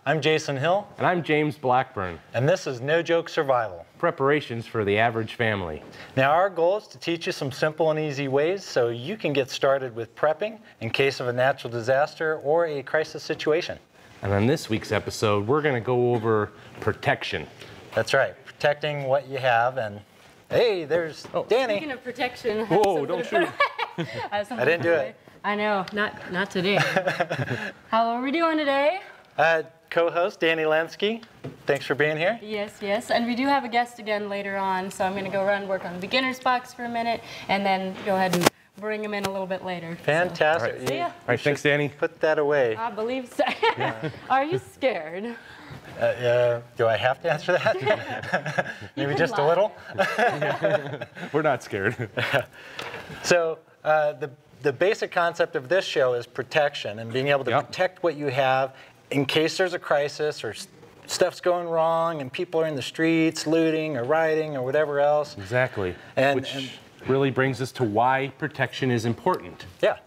I'm Jason Hill. And I'm James Blackburn. And this is No Joke Survival. Preparations for the average family. Now our goal is to teach you some simple and easy ways so you can get started with prepping in case of a natural disaster or a crisis situation. And on this week's episode, we're going to go over protection. That's right, protecting what you have. And hey, there's Danny. Speaking of protection. Whoa, don't shoot. I didn't do it. I know, not today. How are we doing today? Co-host Danny Lansky, thanks for being here. Yes, and we do have a guest again later on, so I'm going to go run work on the beginner's box for a minute, and then go ahead and bring him in a little bit later. Fantastic. So. All right. See ya. All right, thanks, Danny. Put that away. I believe so. Are you scared? Do I have to answer that? Maybe just a little? We're not scared. So the basic concept of this show is protection and being able to protect what you have in case there's a crisis or stuff's going wrong and people are in the streets looting or rioting or whatever else. Exactly. Which really brings us to why protection is important. Yeah.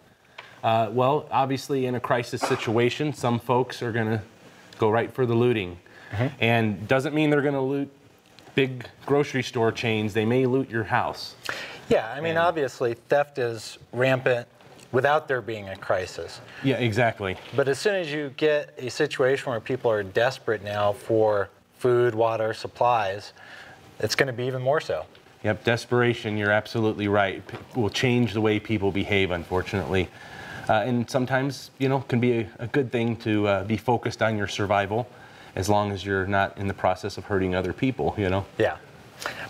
Well, obviously in a crisis situation, some folks are going to go right for the looting. And doesn't mean they're going to loot big grocery store chains. They may loot your house. Yeah, I mean, obviously theft is rampant without there being a crisis. Yeah, exactly. But as soon as you get a situation where people are desperate now for food, water, supplies, it's going to be even more so. Yep, desperation, you're absolutely right, will change the way people behave, unfortunately. And sometimes, you know, can be a good thing to be focused on your survival as long as you're not in the process of hurting other people, you know? Yeah.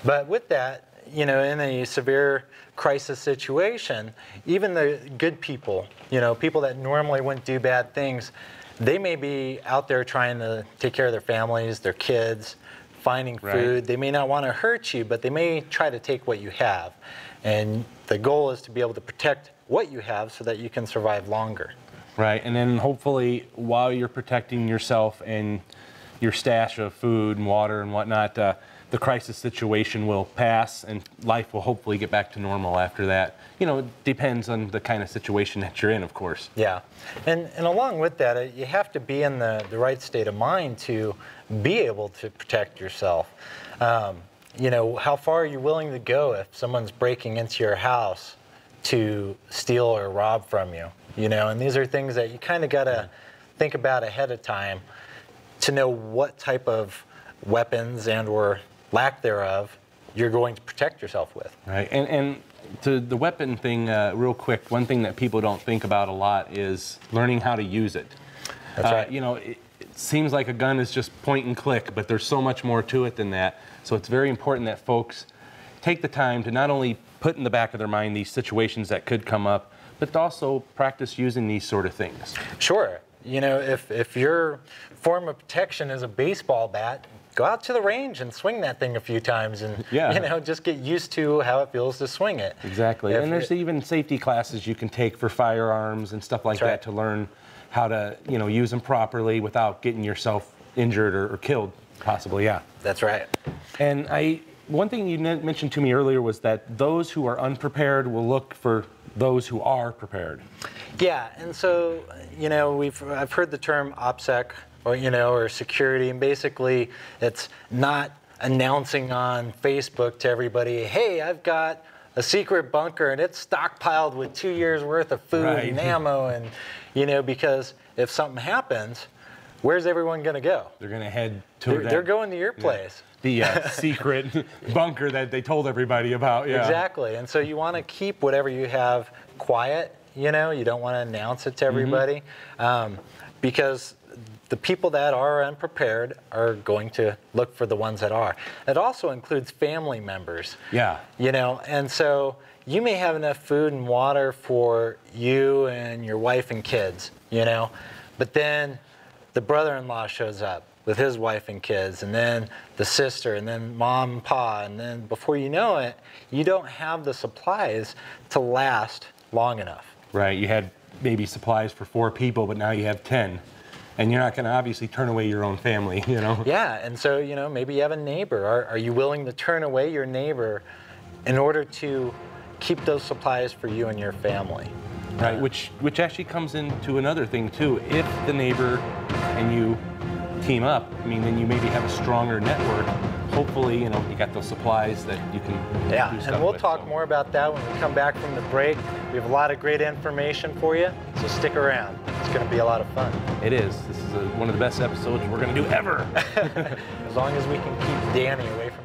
But with that, you know, in a severe crisis situation, even the good people, you know, people that normally wouldn't do bad things, they may be out there trying to take care of their families, their kids, finding food. They may not want to hurt you, but they may try to take what you have. And the goal is to be able to protect what you have so that you can survive longer. Right, and then hopefully while you're protecting yourself and your stash of food and water and whatnot, the crisis situation will pass and life will hopefully get back to normal after that. You know, it depends on the kind of situation that you're in, of course. Yeah, and along with that, you have to be in the right state of mind to be able to protect yourself. You know, how far are you willing to go if someone's breaking into your house to steal or rob from you? You know, and these are things that you kind of got to think about ahead of time to know what type of weapons and or lack thereof you're going to protect yourself with. Right, and to the weapon thing, real quick, one thing that people don't think about a lot is learning how to use it. That's right. You know, it seems like a gun is just point and click, but there's so much more to it than that. So it's very important that folks take the time to not only put in the back of their mind these situations that could come up, but to also practice using these sort of things. Sure. You know, if your form of protection is a baseball bat, go out to the range and swing that thing a few times and, you know, just get used to how it feels to swing it. Exactly. And there's even safety classes you can take for firearms and stuff like that to learn how to, you know, use them properly without getting yourself injured or killed, possibly, That's right. And one thing you mentioned to me earlier was that those who are unprepared will look for those who are prepared. Yeah, and so, you know, I've heard the term OPSEC, or, you know, or security, and basically it's not announcing on Facebook to everybody, hey, I've got a secret bunker and it's stockpiled with 2 years worth of food and ammo, and, you know, because if something happens, where's everyone going to go? They're going to head to They're going to your place. The secret bunker that they told everybody about. Exactly, and so you want to keep whatever you have quiet, you know, you don't want to announce it to everybody, because the people that are unprepared are going to look for the ones that are. It also includes family members. Yeah. You know, and so you may have enough food and water for you and your wife and kids, you know, but then the brother-in-law shows up with his wife and kids, and then the sister, and then mom and pa, and then before you know it, you don't have the supplies to last long enough. Right, you had maybe supplies for 4 people, but now you have 10. And you're not going to obviously turn away your own family, you know? Yeah, and so, you know, maybe you have a neighbor. Are you willing to turn away your neighbor in order to keep those supplies for you and your family? Right, which actually comes into another thing too. If the neighbor and you team up, I mean, then you maybe have a stronger network. Hopefully, you know, you got those supplies that you can Yeah, do stuff and we'll with, talk so. more about that when we come back from the break. We have a lot of great information for you, so stick around. It's going to be a lot of fun. It is. This is one of the best episodes we're going to do ever. As long as we can keep Danny away from